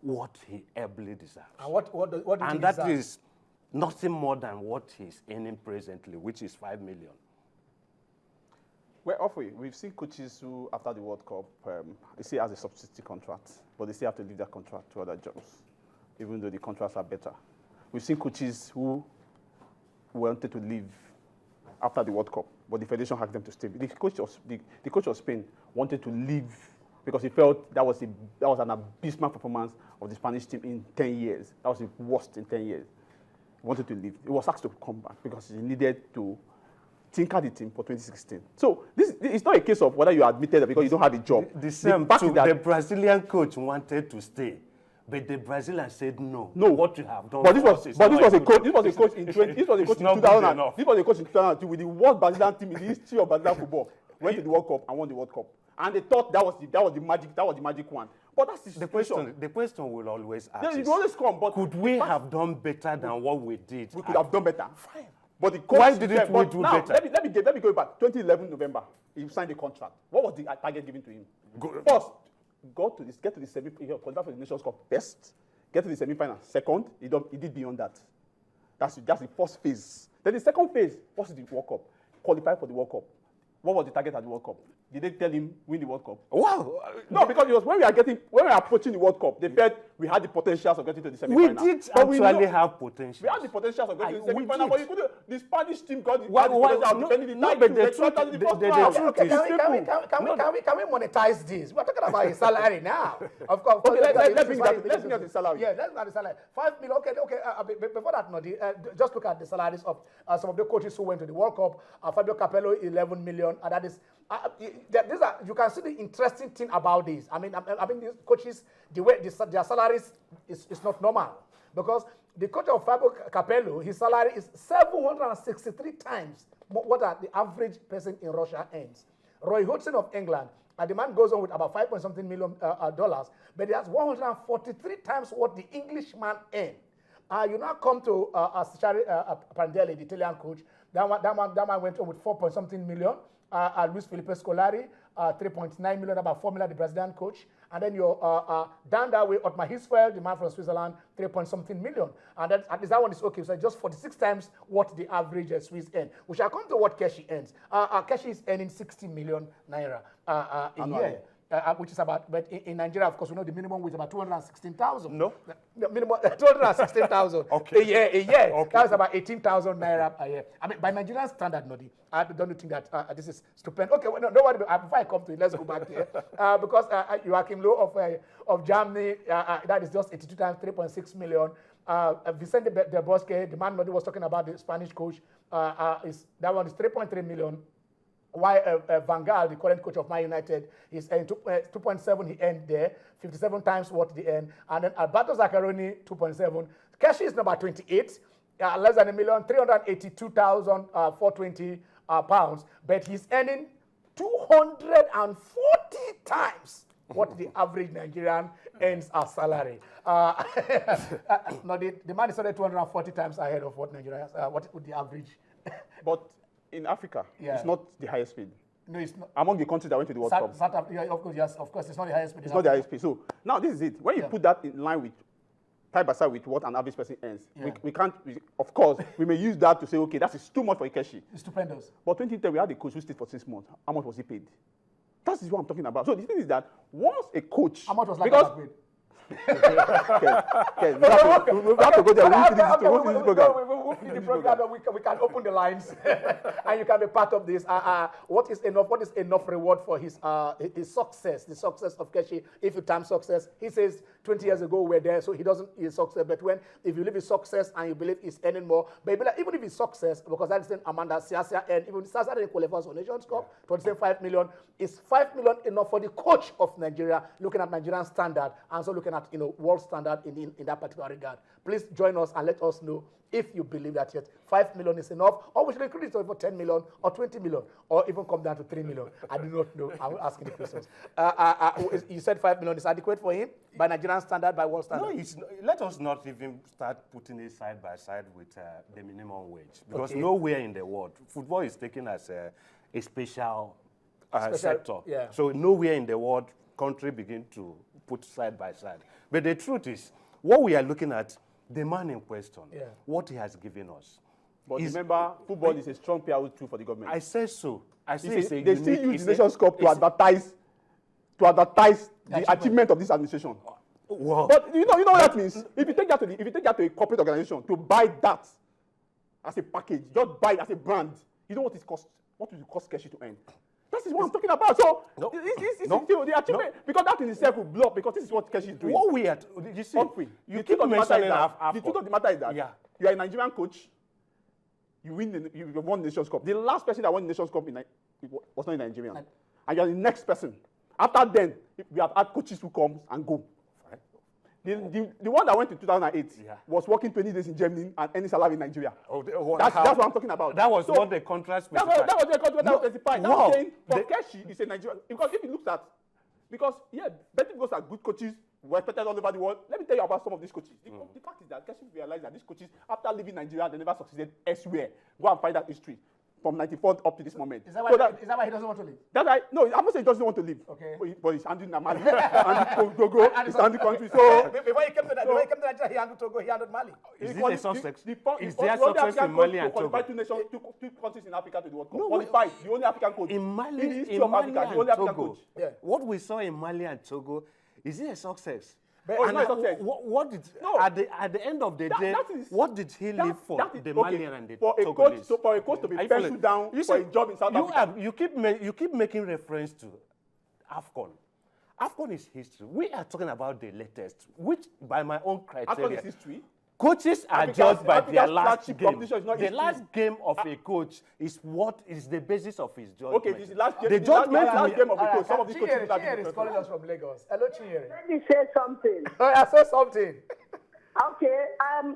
what he ably deserves. And what did he And deserve? that is nothing more than what he's earning presently, which is 5 million. Well, Humphrey, we've seen coaches who, after the World Cup, they still have a substitute contract, but they still have to leave their contract to other jobs, even though the contracts are better. We've seen coaches who wanted to leave after the World Cup, but the federation asked them to stay. The coach of Spain wanted to leave because he felt that was an abysmal performance of the Spanish team in 10 years. That was the worst in 10 years. He wanted to leave. He was asked to come back because he needed to tinker the team for 2016. So it's not a case of whether you are admitted because you don't have a job. The Brazilian coach wanted to stay, but the Brazilian said no. No, what you have done. But this was a coach in 2002 with the worst Brazilian team in the history of Brazilian football. Went to the World Cup and won the World Cup, and they thought that was the magic one. But that's the question. The question will always ask. It will always come. But could we have done better than what we did? We could have done better. Fine. But the coach, why didn't we do better? Let me go back. 2011 November, he signed the contract. What was the target given to him? First, get to the semi-final, qualify for the Nations Cup. Best, get to the semi-final. Second, he did beyond that. That's the first phase. Then the second phase, what's the World Cup? Qualify for the World Cup. What was the target at the World Cup? Did they tell him win the World Cup? Wow. No, because it was when we are approaching the World Cup, they felt we had the potentials of getting to the semi-final. We did actually have potential. We had the potentials of getting to the semi-final, but you couldn't. The Spanish team got the Can we monetize this? We're talking about his salary now. Of course. Okay, let's bring out the salary. Yeah, let's look at the salary. 5 million. Okay. Before that, Nodi, just look at the salaries of some of the coaches who went to the World Cup. Fabio Capello, 11 million. And that is. You can see the interesting thing about this. I mean, these coaches, the way their salaries is not normal, because the coach of Fabio Capello, his salary is 763 times what the average person in Russia earns. Roy Hodgson of England, the man goes on with about $5.something million, but he has 143 times what the Englishman earns. You now come to Prandelli, the Italian coach. That man went on with 4.something million. Luis Felipe Scolari, 3.9 million, about 4 million, the Brazilian coach. And then you're down that way, Otmar Hitzfeld, the man from Switzerland, 3.something million. And then at least that one is okay. So just 46 times what the average Swiss earn. We shall come to what Keshi earns. Keshi is earning 60 million naira a year. Which is about, but in Nigeria, of course, we know the minimum wage is about 216,000. No, minimum 216,000 okay. a year. Okay. That's about 18,000 naira a year. I mean, by Nigerian standard, Nodi, I don't think that this is stupendous. Okay, well, no worry. Before I come to it, let's go back here because Joachim Low of Germany, that is just 82 times 3.6 million. Vicente Del Bosque, the man Nodi was talking about, the Spanish coach, that one is 3.3 million. Why Van Gaal, the current coach of Man United, is 2.7. He earned there, 57 times what they earn. And then Alberto Zaccaroni, 2.7. Keshi is number 28, less than $1 million, 382,420 pounds. But he's earning 240 times what the average Nigerian earns as salary. No, the man is only 240 times ahead of what Nigeria, what would the average? But in Africa, it's not the highest paid. No, it's not. Among the countries that went to the World Cup. Yeah, of course, yes, of course, it's not the highest paid. It's not the highest paid. So now this is it. When you put that in line with, side by side with what an average person earns, we can't, of course, we may use that to say, okay, that is too much for Keshi. It's stupendous. But 2010, we had a coach who stayed for 6 months. How much was he paid? That is what I'm talking about. So the thing is that once a coach... How much was like paid? We have to go there. We'll finish the program. We can open the lines and you can be part of this. What is enough reward for his success, the success of Keshi? If you time success, he says 20 years ago we're there, so he doesn't his success. But if you live his success and you believe he's earning more, but even if his success, because that's the Amanda Siasia and even Siasia didn't qualify for Nations Cup, 25 million, is 5 million enough for the coach of Nigeria, looking at Nigerian standard and so looking at world standard in that particular regard. Please join us and let us know if you believe that yet 5 million is enough, or we should increase it for 10 million or 20 million, or even come down to 3 million. I do not know. I will ask you the questions. You said 5 million is adequate for him by Nigerian standard, by world standard? No, let us not even start putting it side by side with the minimum wage, because nowhere in the world, football is taken as a special sector. Yeah. So nowhere in the world country begin to put side by side. But the truth is, what we are looking at, the man in question, what he has given us. But remember, football is a strong payout tool for the government. I say so. I say they still use the Nations Cup to advertise the achievement of this administration. Wow. But you know what that means? If you take that to a corporate organization to buy that as a package, just buy it as a brand, you know what it costs? What will it cost Keshi to earn? That is what I'm talking about. So the achievement, because that in itself will blow up, because this is what Keshi is doing. What we are, you see, Humphrey, you keep mentioning the truth of the matter is that you are a Nigerian coach. You won the Nations Cup. The last person that won the Nations Cup was not a Nigerian. And you are the next person. After then, we have had coaches who come and go. The one that went in 2008 was working 20 days in Germany and earning salary in Nigeria. That's what I'm talking about. That was not the contract specified. That was the contract that was specified. Wow. I'm saying for Keshi, it's a Nigerian. Because if you look at, Pt.2 are good coaches, respected all over the world. Let me tell you about some of these coaches. The fact is that Keshi realized that these coaches, after leaving Nigeria, they never succeeded elsewhere. Go and find that history from 94 up to this moment. Is that why he doesn't want to leave? No, I'm not saying he doesn't want to leave. Okay. But he's handling Mali, handling Togo, he's handling country. So before he came to Nigeria, he handled Togo, he handled Mali. Is there success? Is there success in Mali and Togo? Two countries in Africa to the World Cup. Qualified, the only African coach. In Mali, in the history of Africa, the only African coach. What we saw in Mali and Togo, is it a success? But it's not a success. What did at the end of the day? What did he leave for the Malian and the Togolese? For a coach to be penciled down for a job in South Africa. You keep making reference to AFCON. AFCON is history. We are talking about the latest, which by my own criteria. AFCON is history. Coaches are judged by their last game. The last game of a coach is what is the basis of his judgment. Okay, this is last game. The judgment last game of the coach. Some of these coaches Chinyere is calling us from Lagos. Hello, Chinyere. Let me say something. I say something. Okay.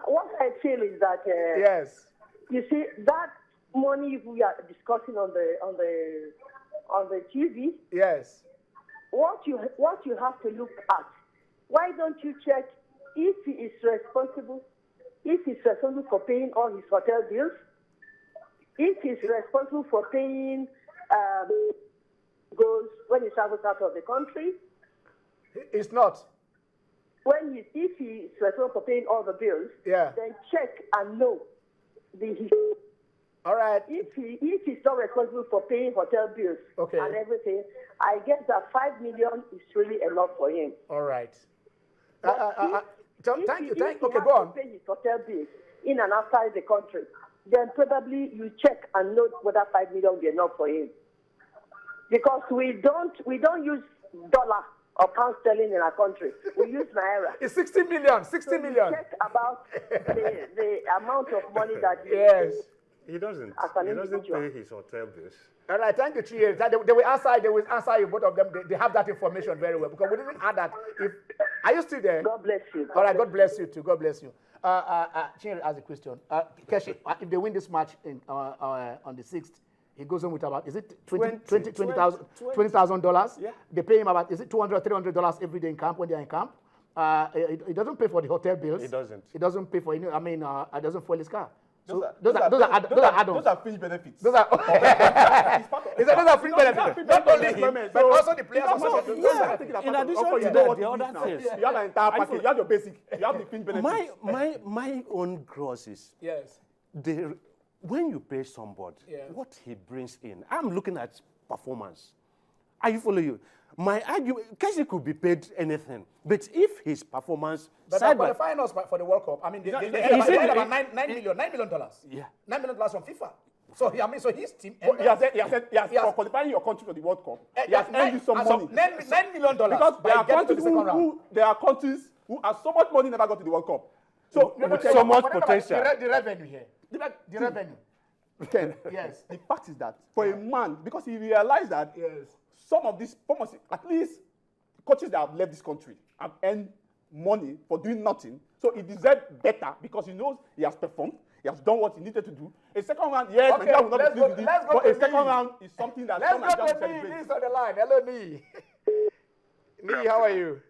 What I feel is that yes. You see that money we are discussing on the TV. Yes. What you have to look at. Why don't you check if he is responsible? If he's responsible for paying all his hotel bills, if he's responsible for paying goals when he travels out of the country. It's not. If he is responsible for paying all the bills, then check and know all right. If he's not responsible for paying hotel bills and everything, I guess that 5 million is really enough for him. All right. Thank you. Okay, go on. Pay his hotel bills in and outside the country, then probably you check and note whether 5 million will be enough for him. Because we don't use dollar or pound sterling in our country. We use naira. It's 60 million. 60 million. Check about the amount of money that he doesn't pay his hotel bills. All right, thank you, Chinyere. They will answer you, both of them. They have that information very well, because we didn't add that. Are you still there? God bless you. All right, God bless you too. God bless you. Chinyere has a question. Keshi, if they win this match on the 6th, he goes on with about, is it $20,000? Yeah. They pay him about, is it $200, $300 every day in camp when they're in camp? He doesn't pay for the hotel bills. He doesn't. He doesn't pay for, it doesn't fuel his car. Those are fringe benefits. Those are fringe benefits. Not only him, but also the players. In addition to that, the other things. You have an entire package. You have your basic. You have the fringe benefits. My own gross is when you pay somebody, what he brings in. I'm looking at performance. Are you following you? My argument, Keshi could be paid anything, but if his performance... But they're qualifying us for the World Cup. I mean, they about $9 million. Yeah. $9 million from FIFA. So his team... He has for qualifying your country for the World Cup, he has earned you some money. $9 million. Because there are countries who have so much money never got to the World Cup. So, so much potential. The revenue here. The revenue. Yes. The fact is that for a man, because he realized that some of these, at least coaches that have left this country have earned money for doing nothing. So he deserves better because he knows he has performed. He has done what he needed to do. A second round, Nigeria will not be pleased with him. But a second round is something that let's go to Nee. Nee's on the line. Hello, Nee. Nee, how are you?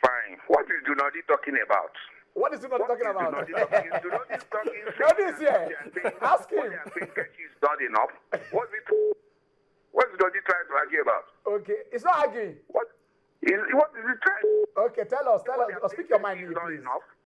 Fine. What is Dumnodi talking about? What is Dumnodi talking about? Dumnodi is talking. Dumnodi is here. Ask him. Keshi is not enough. What's Dumnodi trying to argue about? Okay, it's not arguing. What What is he trying? Okay, tell us. Speak your mind, Is not please. enough.